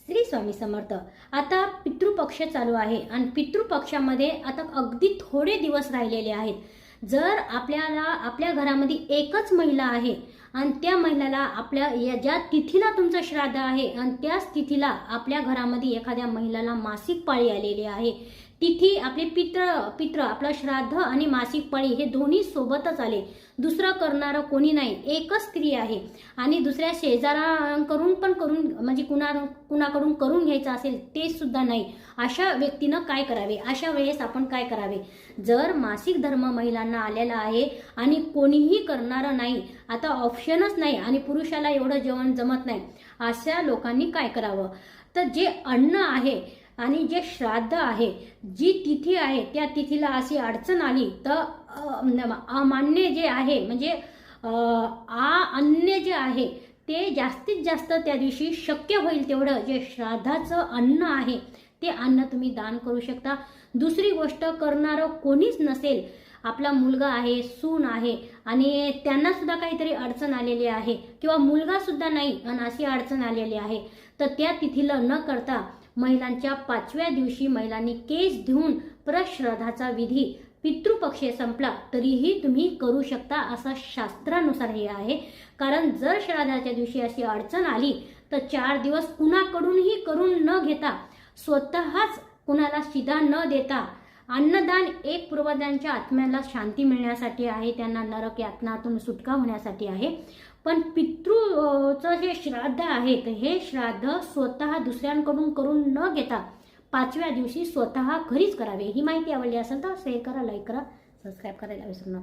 श्री स्वामी समर्थ। आता पितृपक्ष चालू आहे आणि पितृपक्षामध्ये आता अगदी थोडे दिवस राहिलेले आहेत। जर आपल्या घरामध्ये एकच महिला आहे आणि त्या महिलाला आपल्या ज्या तिथीला तुमचं श्राद्ध आहे आणि त्याच तिथीला आपल्या घरामध्ये एखाद्या महिलाला मासिक पाळी आलेली आहे, तिथी आपले पित्र आपलं श्राद्ध आणि मासिक पाळी हे दोन्ही सोबतच आले, दुसरं करणारं कोणी नाही, एकच स्त्री आहे आणि दुसऱ्या शेजारांकडून पण करून म्हणजे कुणाकडून करून घ्यायचं असेल ते सुद्धा नाही, अशा व्यक्तीनं काय करावे? अशा वेळेस आपण काय करावे? जर मासिक धर्म महिलांना आलेला आहे आणि कोणीही करणारं नाही, आता ऑप्शनच नाही आणि पुरुषाला एवढं जेवण जमत नाही, अशा लोकांनी काय करावं? तर जे अन्न आहे आणि जे श्राद्ध आहे, जी तिथी आहे, त्या तिथीला अशी अडचण आली तर अमान्य जे आहे म्हणजे अन्य जे आहे ते जास्तीत जास्त त्या दिवशी शक्य होईल तेवढं जे श्राद्धाचं अन्न आहे ते अन्न तुम्ही दान करू शकता। दुसरी गोष्ट, करणारं कोणीच नसेल, आपला मुलगा आहे, सून आहे आणि त्यांना सुद्धा काहीतरी अडचण आलेली आहे किंवा मुलगा सुद्धा नाही आणि अशी अडचण आलेली आहे, तर त्या तिथीला न करता महिलांच्या 5व्या दिवशी महिलांनी केस धुवून परत श्राद्धाचा विधी पितृपक्ष संपला तरीही तुम्ही करू शकता, असं शास्त्रानुसार हे आहे। कारण जर श्राद्धाच्या दिवशी अशी अडचण आली तर 4 दिवस कुणाकडूनही करून न घेता, स्वतःच कुणाला शिधा न देता, अन्नदान एक पूर्वजांच्या आत्म्याला शांती मिळण्यासाठी आहे, त्यांना नरक यातनातून सुटका होण्यासाठी आहे। पण पितृचं जे श्राद्ध आहे तर हे श्राद्ध स्वतः दुसऱ्यांकडून करून न घेता 5व्या दिवशी स्वतः घरीच करावे। ही माहिती आवडली असेल तर शेअर करा, लाईक करा, सबस्क्राईब करायला विसरू नका।